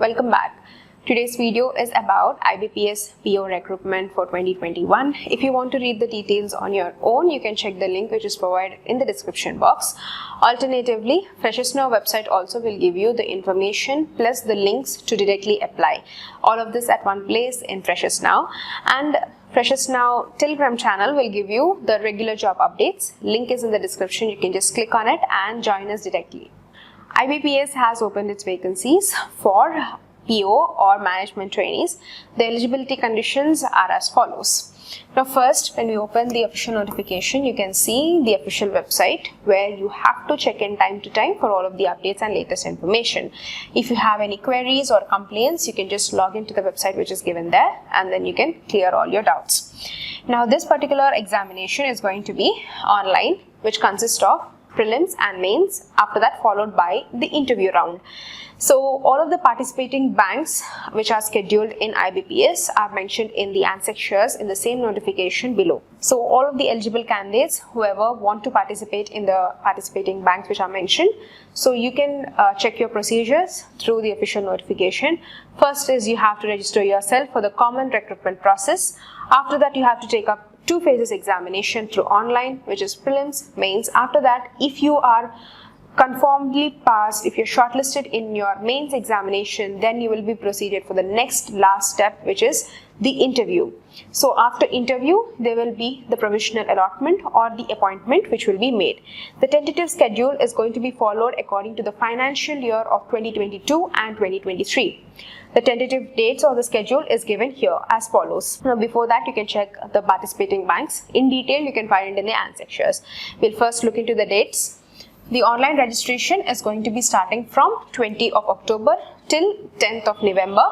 Welcome back. Today's video is about IBPS PO recruitment for 2021. If you want to read the details on your own, you can check the link which is provided in the description box. Alternatively, Freshers Now website also will give you the information plus the links to directly apply. All of this at one place in Freshers Now. And Freshers Now Telegram channel will give you the regular job updates. Link is in the description. You can just click on it and join us directly. IBPS has opened its vacancies for PO or management trainees. The eligibility conditions are as follows. Now first, when we open the official notification, you can see the official website where you have to check in time to time for all of the updates and latest information. If you have any queries or complaints, you can just log into the website which is given there and then you can clear all your doubts. Now this particular examination is going to be online, which consists of prelims and mains, after that followed by the interview round. So all of the participating banks which are scheduled in IBPS are mentioned in the answers in the same notification below. So all of the eligible candidates, whoever want to participate in the participating banks which are mentioned, so you can check your procedures through the official notification. First is you have to register yourself for the common recruitment process. After that you have to take up 2 phases examination through online, which is prelims, mains. After that, if you are conformably passed, if you're shortlisted in your mains examination, then you will be proceeded for the next last step, which is the interview. So after interview, there will be the provisional allotment or the appointment which will be made. The tentative schedule is going to be followed according to the financial year of 2022 and 2023. The tentative dates or the schedule is given here as follows. Now before that, you can check the participating banks. In detail, you can find it in the answers. We'll first look into the dates. The online registration is going to be starting from 20th of October till 10th of November,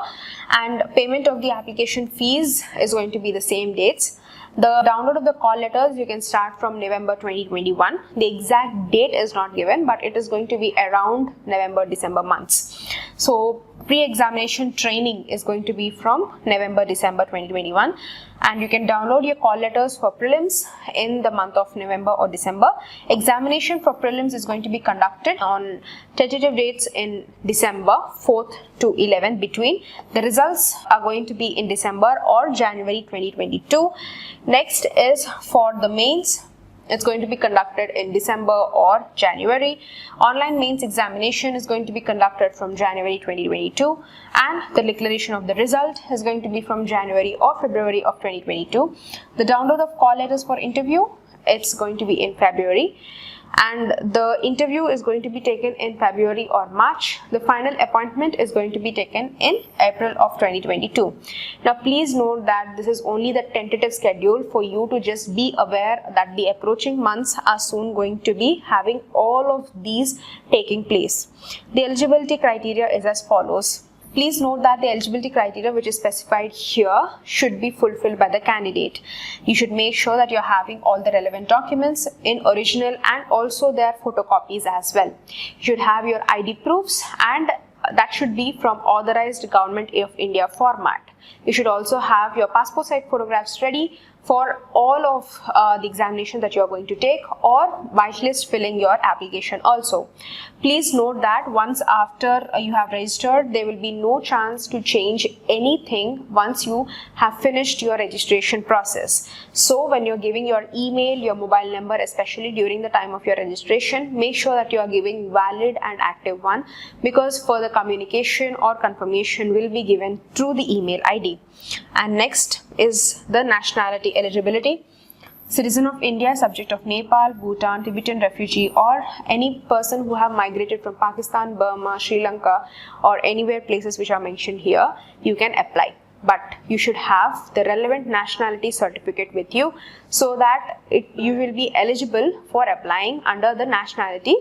and payment of the application fees is going to be the same dates. The download of the call letters you can start from November 2021. The exact date is not given, but it is going to be around November-December months. So pre-examination training is going to be from November-December 2021, and you can download your call letters for prelims in the month of November or December. Examination for prelims is going to be conducted on tentative dates in December 4th to 11th between. The results are going to be in December or January 2022. Next is for the mains. It's going to be conducted in December or January. Online mains examination is going to be conducted from January 2022, and the declaration of the result is going to be from January or February of 2022. The download of call letters for interview, it's going to be in February, and the interview is going to be taken in February or March. The final appointment is going to be taken in April of 2022. Now please note that this is only the tentative schedule for you to just be aware that the approaching months are soon going to be having all of these taking place. The eligibility criteria is as follows. Please note that the eligibility criteria which is specified here should be fulfilled by the candidate. You should make sure that you're having all the relevant documents in original and also their photocopies as well. You should have your ID proofs, and that should be from authorized Government of India format. You should also have your passport size photographs ready for all of the examination that you are going to take, or whitelist filling your application also. Please note that once after you have registered, there will be no chance to change anything once you have finished your registration process. So when you're giving your email, your mobile number, especially during the time of your registration, make sure that you are giving valid and active one, because further communication or confirmation will be given through the email ID. And next is the nationality eligibility. Citizen of India, subject of Nepal, Bhutan, Tibetan refugee, or any person who have migrated from Pakistan, Burma, Sri Lanka, or anywhere places which are mentioned here, you can apply. But you should have the relevant nationality certificate with you, so that you will be eligible for applying under the nationality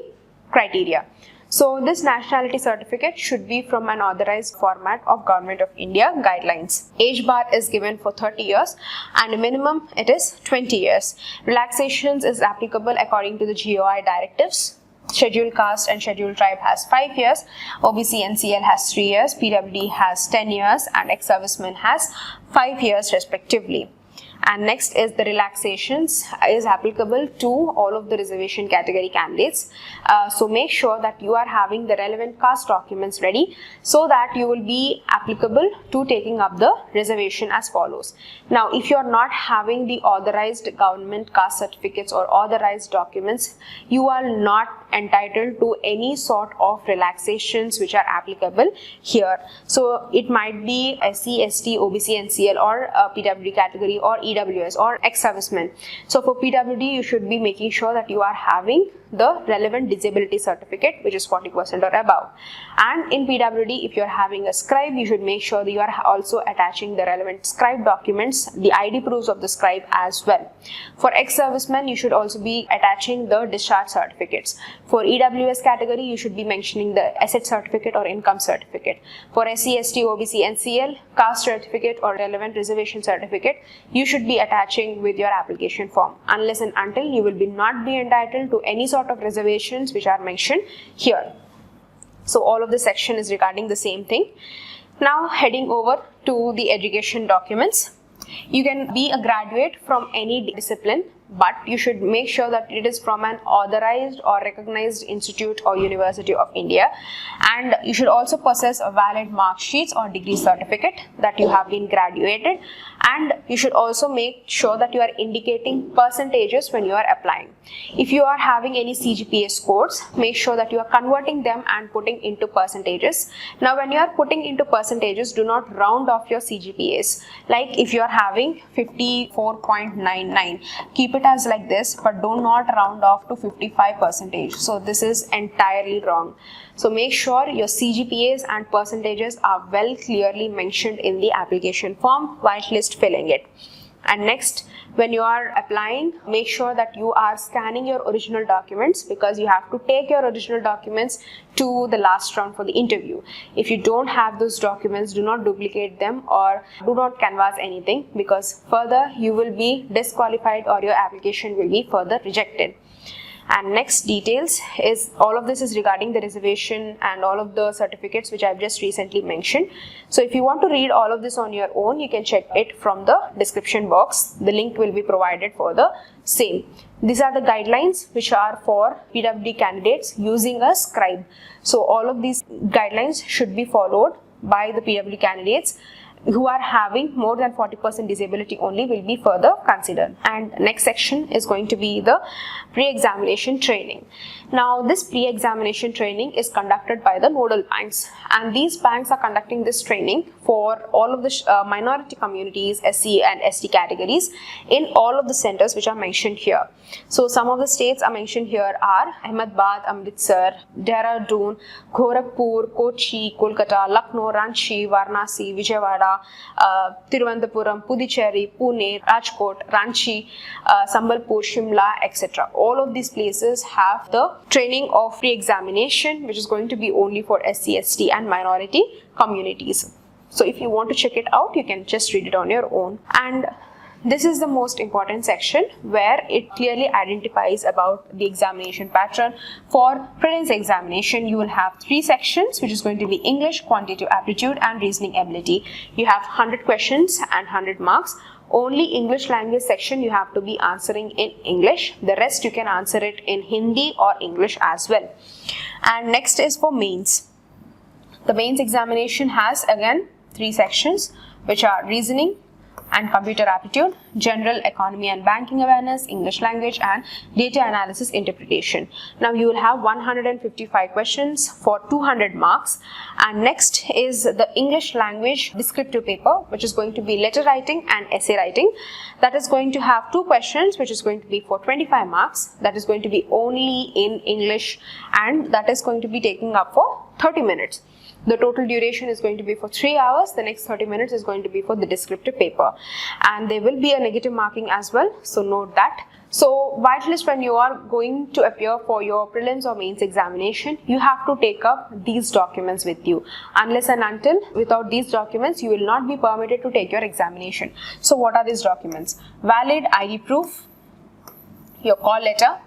criteria. So this nationality certificate should be from an authorized format of Government of India guidelines. Age bar is given for 30 years and minimum it is 20 years. Relaxations is applicable according to the GOI directives. Scheduled caste and scheduled tribe has 5 years, OBC NCL has 3 years, PWD has 10 years, and ex-serviceman has 5 years respectively. And next is the relaxations is applicable to all of the reservation category candidates. So make sure that you are having the relevant caste documents ready so that you will be applicable to taking up the reservation as follows. Now, if you are not having the authorized government caste certificates or authorized documents, you are not entitled to any sort of relaxations which are applicable here. So it might be SC, ST, OBC, NCL, or PWD category, or EWS, or ex-servicemen. So for PWD, you should be making sure that you are having the relevant disability certificate, which is 40% or above. And in PWD, if you are having a scribe, you should make sure that you are also attaching the relevant scribe documents, the ID proofs of the scribe as well. For ex-servicemen, you should also be attaching the discharge certificates. For EWS category, you should be mentioning the asset certificate or income certificate. For SC, ST, OBC, NCL, caste certificate or relevant reservation certificate, you should be attaching with your application form, unless and until you will not be entitled to any sort of reservations which are mentioned here. So all of the section is regarding the same thing. Now heading over to the education documents. You can be a graduate from any discipline, but you should make sure that it is from an authorized or recognized institute or university of India, and you should also possess a valid mark sheets or degree certificate that you have been graduated, and you should also make sure that you are indicating percentages when you are applying. If you are having any CGPA scores, make sure that you are converting them and putting into percentages. Now when you are putting into percentages, do not round off your CGPAs. Like if you are having 54.99, keep it as like this, but do not round off to 55%. So this is entirely wrong. So make sure your CGPAs and percentages are well clearly mentioned in the application form whitelist filling it. And next, when you are applying, make sure that you are scanning your original documents, because you have to take your original documents to the last round for the interview. If you don't have those documents, do not duplicate them or do not canvas anything, because further you will be disqualified or your application will be further rejected. And next details is, all of this is regarding the reservation and all of the certificates which I've just recently mentioned. So if you want to read all of this on your own, you can check it from the description box. The link will be provided for the same. These are the guidelines which are for PWD candidates using a scribe. So all of these guidelines should be followed by the PWD candidates who are having more than 40% disability only will be further considered. And next section is going to be the pre-examination training. Now this pre-examination training is conducted by the nodal banks, and these banks are conducting this training for all of the minority communities, SC and ST categories, in all of the centers which are mentioned here. So some of the states are mentioned here are Ahmedabad, Amritsar, Dehradun, Gorakhpur, Kochi, Kolkata, Lucknow, Ranchi, Varanasi, Vijayawada, Thiruvananthapuram, Puducherry, Pune, Rajkot, Ranchi, Sambalpur, Shimla, etc. All of these places have the training of pre-examination, which is going to be only for SC, ST and minority communities. So if you want to check it out, you can just read it on your own. And this is the most important section where it clearly identifies about the examination pattern. For prelims examination, you will have 3 sections, which is going to be English, quantitative aptitude and reasoning ability. You have 100 questions and 100 marks. Only English language section you have to be answering in English. The rest you can answer it in Hindi or English as well. And next is for mains. The mains examination has again 3 sections, which are reasoning and computer aptitude, general economy and banking awareness, English language and data analysis interpretation. Now you will have 155 questions for 200 marks. And next is the English language descriptive paper, which is going to be letter writing and essay writing. That is going to have 2 questions, which is going to be for 25 marks. That is going to be only in English, and that is going to be taking up for 30 minutes. The total duration is going to be for 3 hours. The next 30 minutes is going to be for the descriptive paper, and there will be a negative marking as well, so note that. So whitelist, when you are going to appear for your prelims or mains examination, you have to take up these documents with you. Unless and until without these documents, you will not be permitted to take your examination. So what are these documents? Valid ID proof, your call letter,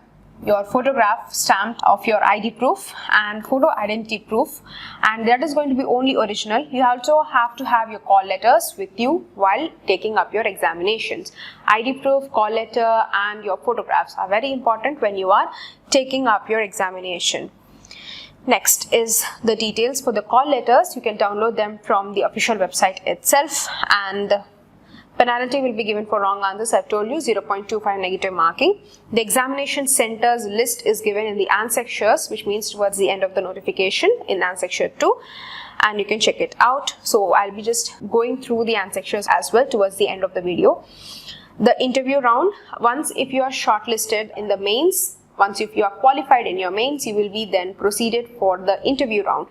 your photograph stamped of your ID proof and photo identity proof, and that is going to be only original. You also have to have your call letters with you while taking up your examinations. ID proof, call letter and your photographs are very important when you are taking up your examination. Next is the details for the call letters. You can download them from the official website itself, and penalty will be given for wrong answers. I've told you 0.25 negative marking. The examination centers list is given in the answers, which means towards the end of the notification in answer 2, and you can check it out. So I'll be just going through the answers as well towards the end of the video. The interview round, once if you are shortlisted in the mains, once if you are qualified in your mains, you will be then proceeded for the interview round.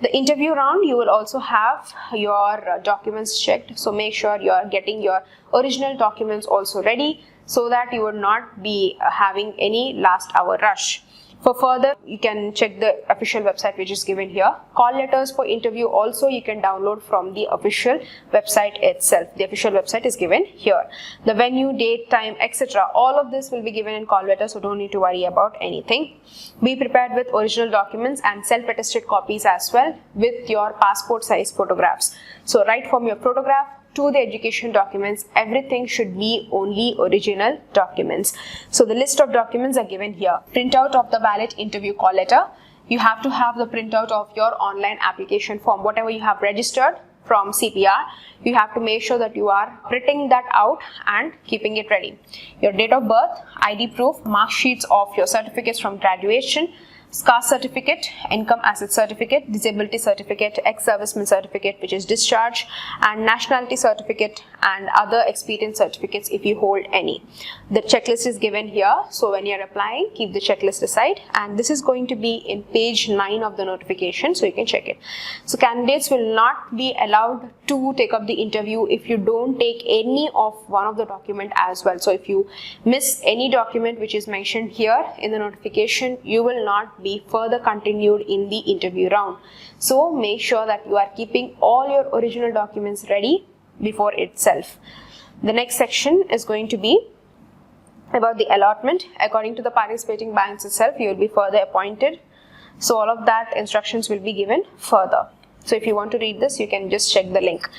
The interview round, you will also have your documents checked, so make sure you are getting your original documents also ready so that you will not be having any last hour rush. For further, you can check the official website which is given here. Call letters for interview also you can download from the official website itself. The official website is given here. The venue, date, time, etc. all of this will be given in call letter, so don't need to worry about anything. Be prepared with original documents and self-attested copies as well with your passport size photographs. So right from your photograph to the education documents, everything should be only original documents. So the list of documents are given here. Printout of the valid interview call letter. You have to have the printout of your online application form, whatever you have registered from CPR. You have to make sure that you are printing that out and keeping it ready. Your date of birth, ID proof, mark sheets of your certificates from graduation, caste certificate, income asset certificate, disability certificate, ex-serviceman certificate which is discharge, and nationality certificate and other experience certificates if you hold any. The checklist is given here, so when you are applying, keep the checklist aside, and this is going to be in page 9 of the notification, so you can check it. So candidates will not be allowed to take up the interview if you don't take any of one of the document as well. So if you miss any document which is mentioned here in the notification, you will not be further continued in the interview round. So make sure that you are keeping all your original documents ready before itself. The next section is going to be about the allotment. According to the participating banks itself, you will be further appointed. So all of that instructions will be given further. So if you want to read this, you can just check the link.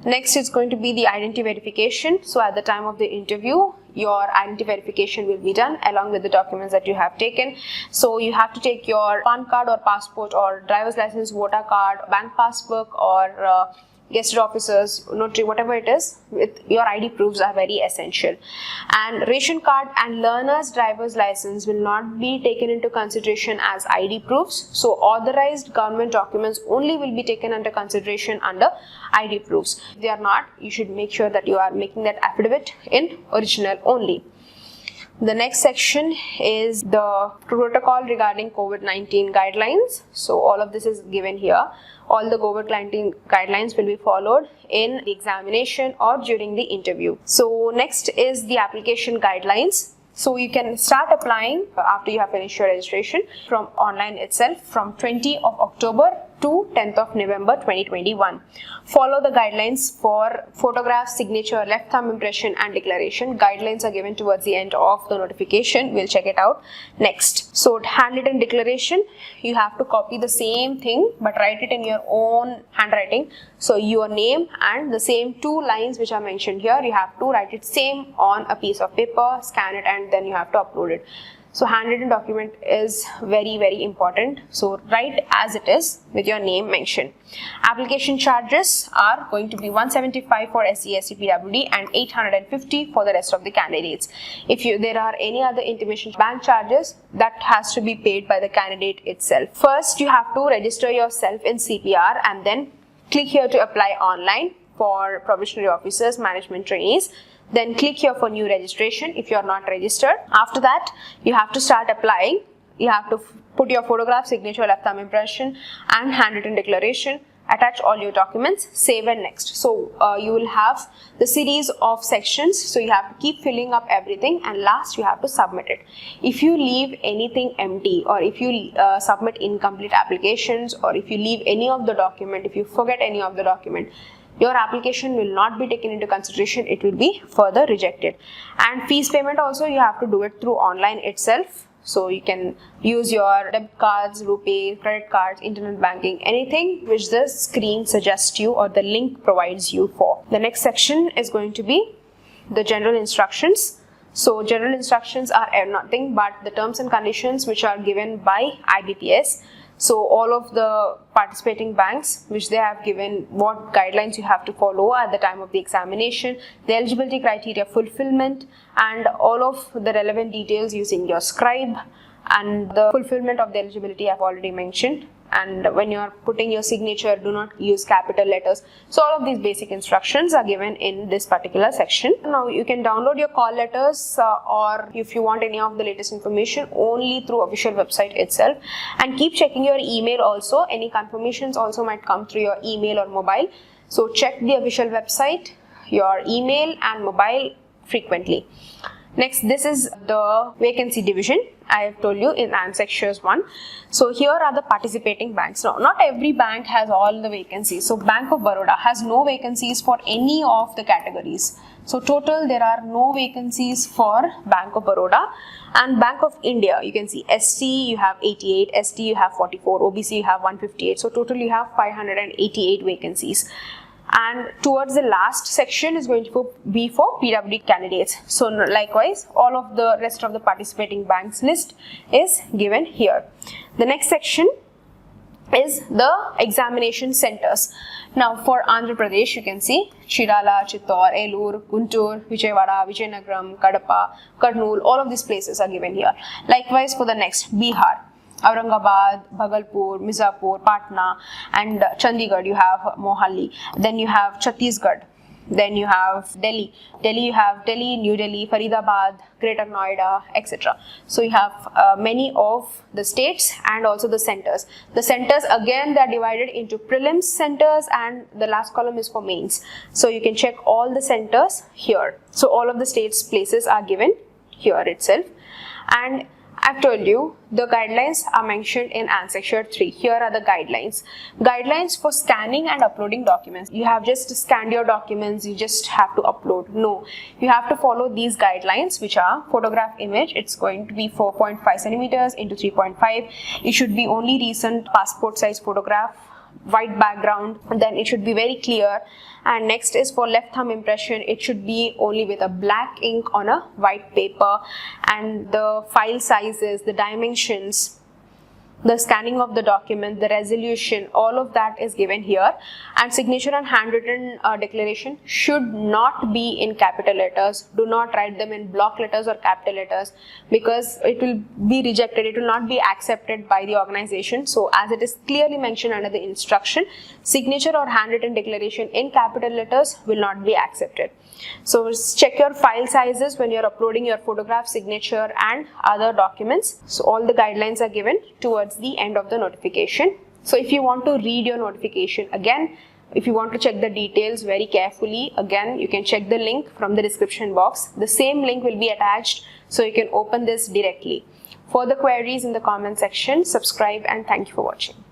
Next is going to be the identity verification. So at the time of the interview, your identity verification will be done along with the documents that you have taken. So you have to take your PAN card or passport or driver's license, voter card, bank passbook or guest officers, notary, whatever it is, with your ID proofs are very essential. And ration card and learner's driver's license will not be taken into consideration as ID proofs. So authorized government documents only will be taken under consideration under ID proofs. If they are not, you should make sure that you are making that affidavit in original only. The next section is the protocol regarding COVID-19 guidelines. So all of this is given here. All the COVID-19 guidelines will be followed in the examination or during the interview. So next is the application guidelines. So you can start applying after you have finished your registration from online itself from 20th of October to 10th of November 2021. Follow the guidelines for photograph, signature, left thumb impression and declaration. Guidelines are given towards the end of the notification. We'll check it out next. So handwritten declaration, you have to copy the same thing but write it in your own handwriting. So your name and the same 2 lines which are mentioned here, you have to write it same on a piece of paper, scan it and then you have to upload it. So handwritten document is very important. So write as it is with your name mentioned. Application charges are going to be 175 for SC, SC, PWD and 850 for the rest of the candidates. If there are any other intimation bank charges, that has to be paid by the candidate itself. First, you have to register yourself in CPR and then click here to apply online for probationary officers, management trainees. Then click here for new registration if you are not registered. After that, you have to start applying. You have to put your photograph, signature, left thumb impression and handwritten declaration. Attach all your documents, save and next. So you will have the series of sections. So you have to keep filling up everything and last you have to submit it. If you leave anything empty or if you submit incomplete applications or if you leave any of the document, if you forget any of the document, your application will not be taken into consideration. It will be further rejected. And fees payment also you have to do it through online itself. So you can use your debit cards, RuPay, credit cards, internet banking, anything which the screen suggests you or the link provides you for. The next section is going to be the general instructions. So general instructions are nothing but the terms and conditions which are given by IBPS. So all of the participating banks which they have given what guidelines you have to follow at the time of the examination, the eligibility criteria fulfillment, and all of the relevant details using your scribe, and the fulfillment of the eligibility I have already mentioned. And when you are putting your signature, do not use capital letters. So all of these basic instructions are given in this particular section. Now you can download your call letters or if you want any of the latest information only through official website itself, and keep checking your email also. Any confirmations also might come through your email or mobile. So check the official website, your email and mobile frequently. Next, this is the vacancy division. I have told you in Answers 1. So here are the participating banks. Now, not every bank has all the vacancies. So Bank of Baroda has no vacancies for any of the categories. So total there are no vacancies for Bank of Baroda. And Bank of India, you can see SC you have 88, ST you have 44, OBC you have 158. So total you have 588 vacancies. And towards the last section is going to be for PWD candidates. So likewise, all of the rest of the participating banks list is given here. The next section is the examination centers. Now for Andhra Pradesh, you can see Chirala, Chittor, Elur, Guntur, Vijayawada, Vijayanagaram, Kadapa, Kurnool, all of these places are given here. Likewise for the next, Bihar, Aurangabad, Bhagalpur, Mizapur, Patna, and Chandigarh you have Mohali. Then you have Chhattisgarh. Then you have Delhi. Delhi you have Delhi, New Delhi, Faridabad, Greater Noida, etc. So you have many of the states and also the centers. The centers again they are divided into prelims centers and the last column is for mains. So you can check all the centers here. So all of the states places are given here itself. And I've told you the guidelines are mentioned in Answer 3. Here are the guidelines. Guidelines for scanning and uploading documents. You have just scanned your documents, you just have to upload. No, you have to follow these guidelines which are photograph image. It's going to be 4.5 centimeters into 3.5. It should be only recent passport size photograph, white background, then it should be very clear. And next is for left thumb impression. It should be only with a black ink on a white paper, and the file sizes, the dimensions, the scanning of the document, the resolution, all of that is given here. And signature and handwritten declaration should not be in capital letters. Do not write them in block letters or capital letters because it will be rejected. It will not be accepted by the organization. So as it is clearly mentioned under the instruction, signature or handwritten declaration in capital letters will not be accepted. So check your file sizes when you are uploading your photograph, signature and other documents. So all the guidelines are given towards the end of the notification. So if you want to read your notification again, if you want to check the details very carefully, again you can check the link from the description box. The same link will be attached so you can open this directly. Further queries in the comment section, subscribe and thank you for watching.